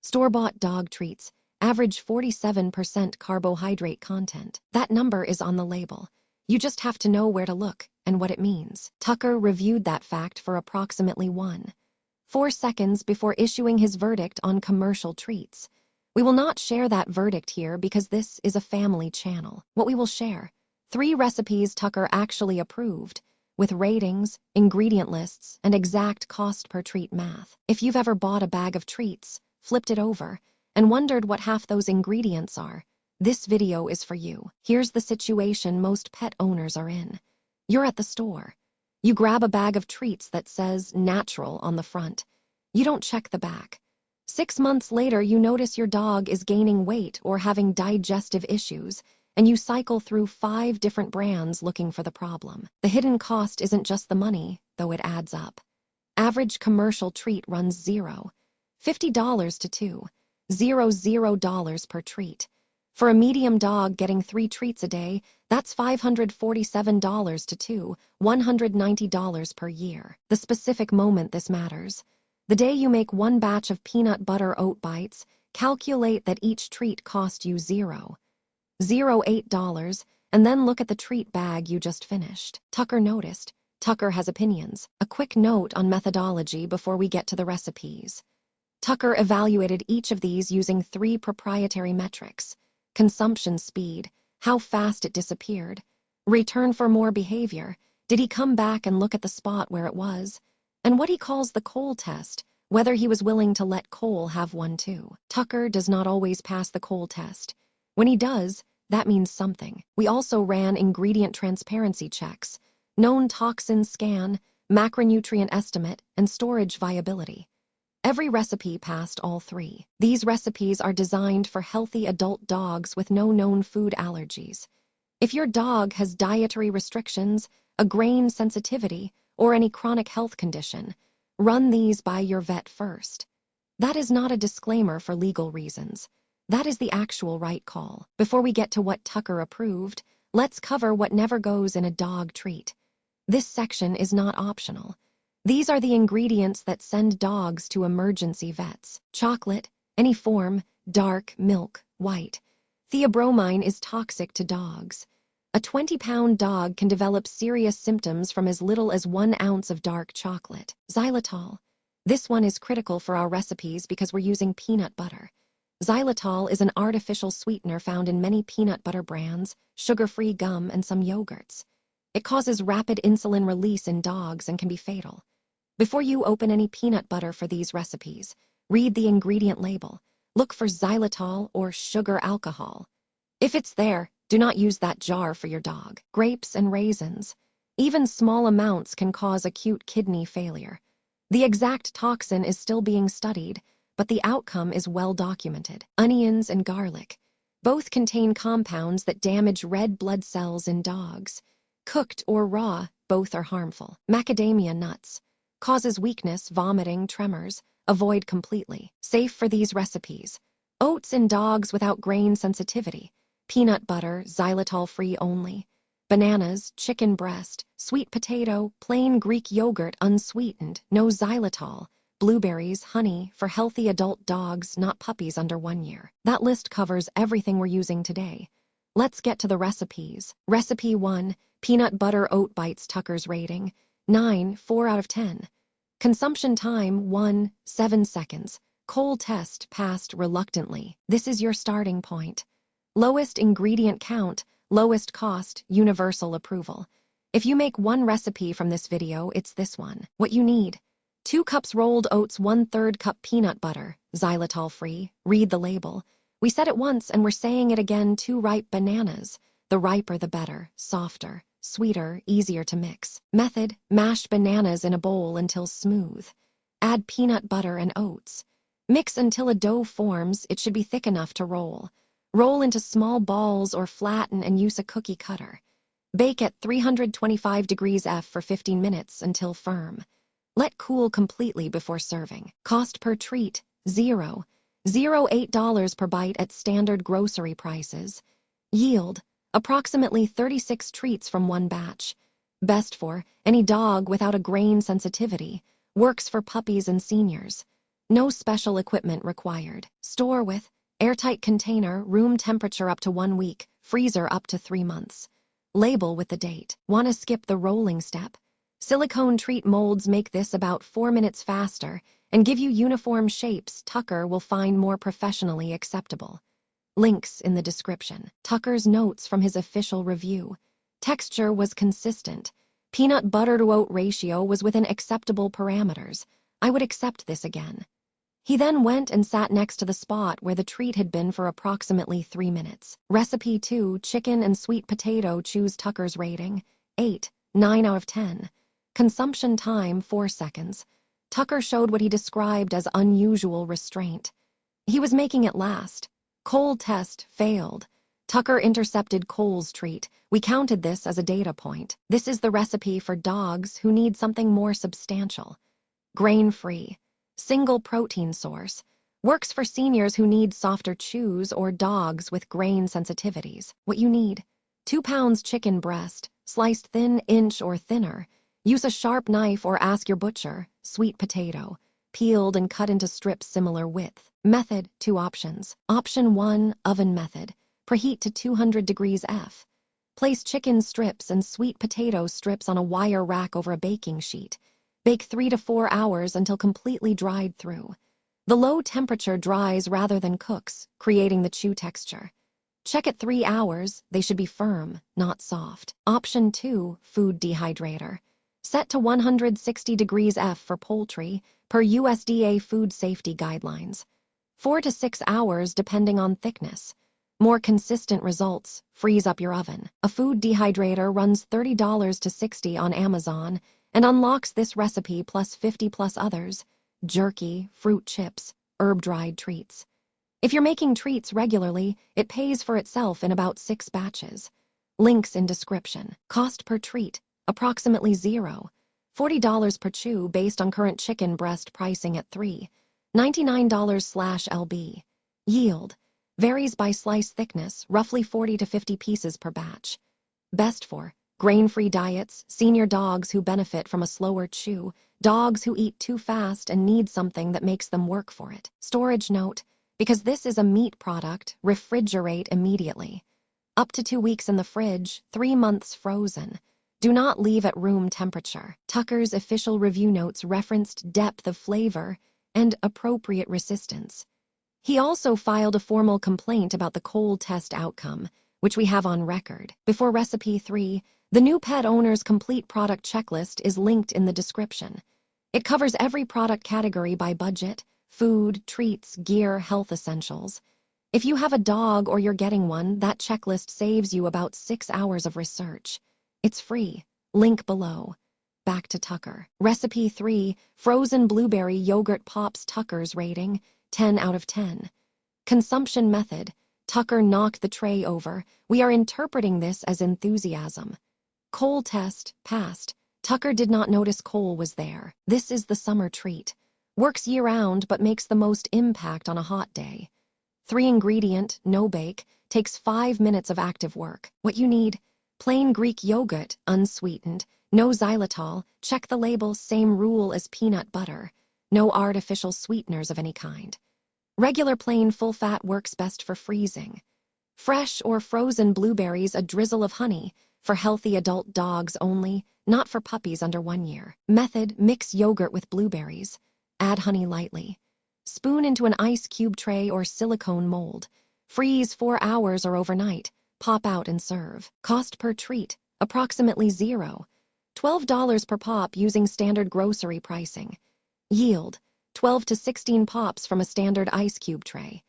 Store-bought dog treats average 47% carbohydrate content. That number is on the label. You just have to know where to look and what it means. Tucker reviewed that fact for approximately 1.4 seconds before issuing his verdict on commercial treats. We will not share that verdict here because this is a family channel. What we will share: 3 recipes Tucker actually approved, with ratings, ingredient lists, and exact cost per treat math. If you've ever bought a bag of treats, flipped it over, and wondered what half those ingredients are, this video is for you. Here's the situation most pet owners are in. You're at the store. You grab a bag of treats that says natural on the front. You don't check the back. 6 months later, you notice your dog is gaining weight or having digestive issues, and you cycle through 5 different brands looking for the problem. The hidden cost isn't just the money, though it adds up. Average commercial treat runs $50 to $200 per treat. For a medium dog getting 3 treats a day, that's $547 to $190 per year. The specific moment this matters: the day you make 1 batch of peanut butter oat bites, calculate that each treat cost you $0.08, and then look at the treat bag you just finished. Tucker noticed. Tucker has opinions. A quick note on methodology before we get to the recipes. Tucker evaluated each of these using 3 proprietary metrics: consumption speed, how fast it disappeared; return for more behavior, did he come back and look at the spot where it was; and what he calls the Cole test, whether he was willing to let Cole have one too. Tucker does not always pass the Cole test. When he does, that means something. We also ran ingredient transparency checks, known toxin scan, macronutrient estimate, and storage viability. Every recipe passed all 3. These recipes are designed for healthy adult dogs with no known food allergies. If your dog has dietary restrictions, a grain sensitivity, or any chronic health condition, run these by your vet first. That is not a disclaimer for legal reasons. That is the actual right call. Before we get to what Tucker approved, let's cover what never goes in a dog treat. This section is not optional. These are the ingredients that send dogs to emergency vets. Chocolate, any form, dark, milk, white. Theobromine is toxic to dogs. A 20-pound dog can develop serious symptoms from as little as 1 ounce of dark chocolate. Xylitol. This one is critical for our recipes because we're using peanut butter. Xylitol is an artificial sweetener found in many peanut butter brands, sugar-free gum, and some yogurts. It causes rapid insulin release in dogs and can be fatal. Before you open any peanut butter for these recipes, read the ingredient label. Look for xylitol or sugar alcohol. If it's there, do not use that jar for your dog. Grapes and raisins. Even small amounts can cause acute kidney failure. The exact toxin is still being studied, but the outcome is well documented. Onions and garlic. Both contain compounds that damage red blood cells in dogs. Cooked or raw, both are harmful. Macadamia nuts. Causes weakness, vomiting, tremors. Avoid completely. Safe for these recipes: oats in dogs without grain sensitivity. Peanut butter, xylitol-free only. Bananas, chicken breast, sweet potato, plain Greek yogurt unsweetened, no xylitol. Blueberries, honey, for healthy adult dogs, not puppies under 1 year. That list covers everything we're using today. Let's get to the recipes. Recipe 1, peanut butter oat bites. Tucker's rating: 9, 4 out of 10. Consumption time: 7 seconds. Cole test passed reluctantly. This is your starting point. Lowest ingredient count, lowest cost, universal approval. If you make one recipe from this video, it's this one. What you need: 2 cups rolled oats, 1/3 cup peanut butter, xylitol-free. Read the label. We said it once and we're saying it again: 2 ripe bananas. The riper the better, softer, sweeter, easier to mix. Method: mash bananas in a bowl until smooth. Add peanut butter and oats. Mix until a dough forms. It should be thick enough to roll. Roll into small balls or flatten and use a cookie cutter. Bake at 325 degrees F for 15 minutes until firm. Let cool completely before serving. Cost per treat: $0.08 per bite at standard grocery prices. Yield: approximately 36 treats from 1 batch. Best for any dog without a grain sensitivity. Works for puppies and seniors. No special equipment required. Store with airtight container, room temperature up to 1 week, freezer up to 3 months. Label with the date. Want to skip the rolling step? Silicone treat molds make this about 4 minutes faster and give you uniform shapes Tucker will find more professionally acceptable. Links in the description. Tucker's notes from his official review. Texture was consistent. Peanut butter to oat ratio was within acceptable parameters. I would accept this again. He then went and sat next to the spot where the treat had been for approximately 3 minutes. Recipe 2, chicken and sweet potato. Choose Tucker's rating. 8, 9 out of 10. Consumption time, 4 seconds. Tucker showed what he described as unusual restraint. He was making it last. Cole test failed. Tucker intercepted Cole's treat. We counted this as a data point. This is the recipe for dogs who need something more substantial. Grain-free. Single protein source. Works for seniors who need softer chews or dogs with grain sensitivities. What you need: 2 pounds chicken breast, sliced thin, inch or thinner. Use a sharp knife or ask your butcher. Sweet potato, peeled and cut into strips similar width. Method, 2 options. Option 1, oven method. Preheat to 200 degrees F. Place chicken strips and sweet potato strips on a wire rack over a baking sheet. Bake 3 to 4 hours until completely dried through. The low temperature dries rather than cooks, creating the chew texture. Check at 3 hours, they should be firm, not soft. Option 2, food dehydrator. Set to 160 degrees F for poultry, per USDA food safety guidelines. 4 to 6 hours depending on thickness. More consistent results, freeze up your oven. A food dehydrator runs $30 to $60 on Amazon and unlocks this recipe plus 50+ others: jerky, fruit chips, herb-dried treats. If you're making treats regularly, it pays for itself in about 6 batches. Links in description. Cost per treat, approximately $0. $40 per chew based on current chicken breast pricing at $3.99/lb. Yield varies by slice thickness, roughly 40 to 50 pieces per batch. Best for grain-free diets, senior dogs who benefit from a slower chew, dogs who eat too fast and need something that makes them work for it. Storage note: because this is a meat product, refrigerate immediately. Up to 2 weeks in the fridge, 3 months frozen. Do not leave at room temperature. Tucker's official review notes referenced depth of flavor and appropriate resistance. He also filed a formal complaint about the Cole test outcome, which we have on record. Before Recipe 3, the new pet owner's complete product checklist is linked in the description. It covers every product category by budget: food, treats, gear, health essentials. If you have a dog or you're getting one, that checklist saves you about 6 hours of research. It's free. Link below. Back to Tucker. Recipe 3, frozen blueberry yogurt pops. Tucker's rating, 10 out of 10. Consumption method: Tucker knocked the tray over. We are interpreting this as enthusiasm. Cole test, passed. Tucker did not notice Cole was there. This is the summer treat. Works year-round but makes the most impact on a hot day. 3-ingredient, no bake, takes 5 minutes of active work. What you need: plain Greek yogurt, unsweetened, no xylitol, check the label, same rule as peanut butter. No artificial sweeteners of any kind. Regular plain full-fat works best for freezing. Fresh or frozen blueberries, a drizzle of honey, for healthy adult dogs only, not for puppies under 1 year. Method: mix yogurt with blueberries. Add honey lightly. Spoon into an ice cube tray or silicone mold. Freeze 4 hours or overnight. Pop out and serve. Cost per treat, approximately $0. $12 per pop using standard grocery pricing. Yield: 12 to 16 pops from a standard ice cube tray.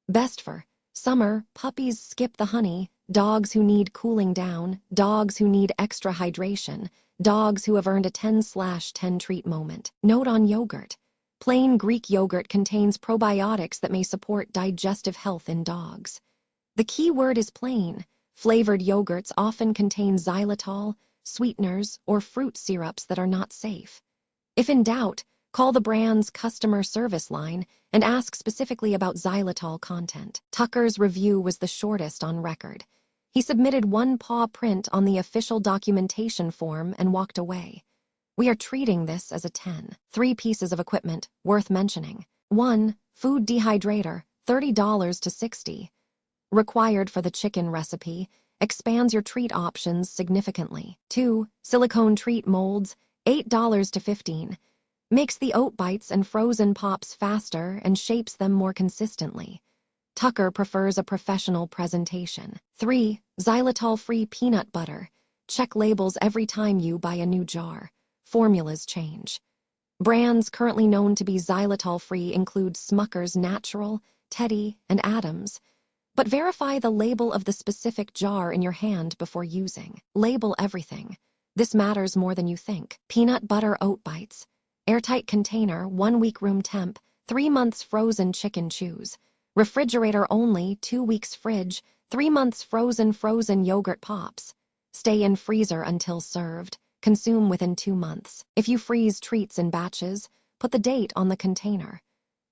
Best for summer, puppies skip the honey, dogs who need cooling down, dogs who need extra hydration, dogs who have earned a 10/10 treat moment. Note on yogurt: plain Greek yogurt contains probiotics that may support digestive health in dogs. The key word is plain. Flavored yogurts often contain xylitol, sweeteners, or fruit syrups that are not safe. If in doubt, call the brand's customer service line and ask specifically about xylitol content. Tucker's review was the shortest on record. He submitted 1 paw print on the official documentation form and walked away. We are treating this as a 10. 3 pieces of equipment worth mentioning. 1. Food dehydrator, $30 to $60. Required for the chicken recipe, expands your treat options significantly. 2. Silicone treat molds, $8 to $15. Makes the oat bites and frozen pops faster and shapes them more consistently. Tucker prefers a professional presentation. 3. Xylitol-free peanut butter. Check labels every time you buy a new jar. Formulas change. Brands currently known to be xylitol-free include Smucker's Natural, Teddy, and Adams. But verify the label of the specific jar in your hand before using. Label everything. This matters more than you think. Peanut butter oat bites. Airtight container, 1 week room temp, 3 months frozen chicken chews. Refrigerator only, 2 weeks fridge, 3 months frozen yogurt pops. Stay in freezer until served. Consume within 2 months. If you freeze treats in batches, put the date on the container.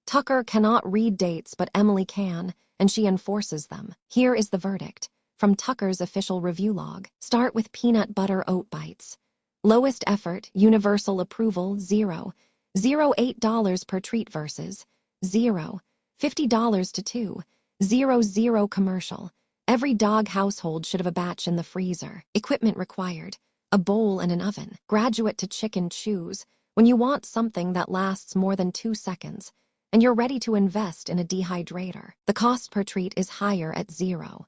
Tucker cannot read dates, but Emily can, and she enforces them. Here is the verdict from Tucker's official review log. Start with peanut butter oat bites. Lowest effort, universal approval, 0. $8 per treat versus 0. $50 to 2. 0 commercial. Every dog household should have a batch in the freezer. Equipment required. A bowl and an oven. Graduate to chicken chews. When you want something that lasts more than 2 seconds, and you're ready to invest in a dehydrator. The cost per treat is higher at 0.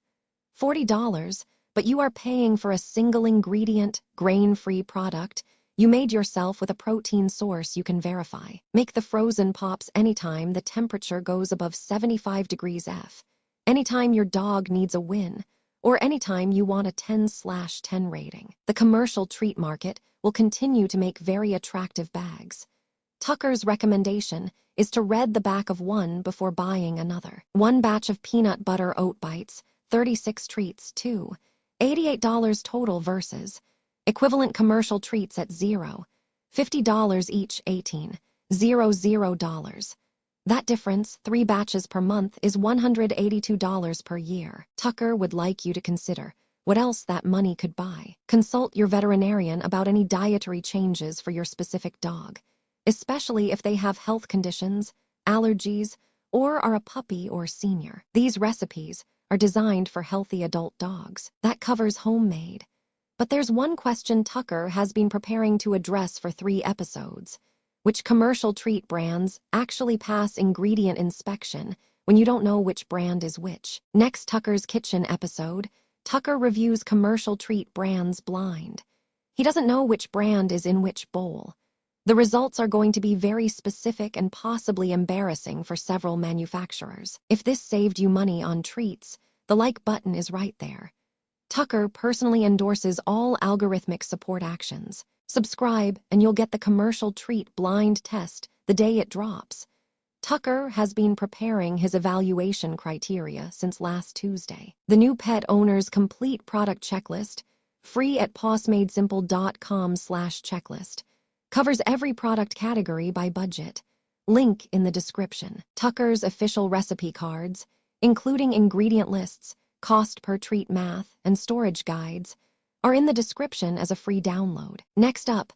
$40, but you are paying for a single ingredient, grain-free product you made yourself with a protein source you can verify. Make the frozen pops anytime the temperature goes above 75 degrees F, anytime your dog needs a win, or anytime you want a 10/10 rating. The commercial treat market will continue to make very attractive bags. Tucker's recommendation is to read the back of one before buying another. 1 batch of peanut butter oat bites, 36 treats, 2. $88 total versus equivalent commercial treats at 0. $50 each, 18. $0. That difference, 3 batches per month, is $182 per year. Tucker would like you to consider what else that money could buy. Consult your veterinarian about any dietary changes for your specific dog, especially if they have health conditions, allergies, or are a puppy or senior. These recipes are designed for healthy adult dogs. That covers homemade. But there's one question Tucker has been preparing to address for 3 episodes. Which commercial treat brands actually pass ingredient inspection when you don't know which brand is which? Next Tucker's Kitchen episode, Tucker reviews commercial treat brands blind. He doesn't know which brand is in which bowl. The results are going to be very specific and possibly embarrassing for several manufacturers. If this saved you money on treats, the like button is right there. Tucker personally endorses all algorithmic support actions. Subscribe and you'll get the commercial treat blind test the day it drops. Tucker has been preparing his evaluation criteria since last Tuesday. The new pet owner's complete product checklist, free at pawsmadesimple.com/checklist, covers every product category by budget. Link in the description. Tucker's official recipe cards, including ingredient lists, cost per treat math, and storage guides, are in the description as a free download. Next up,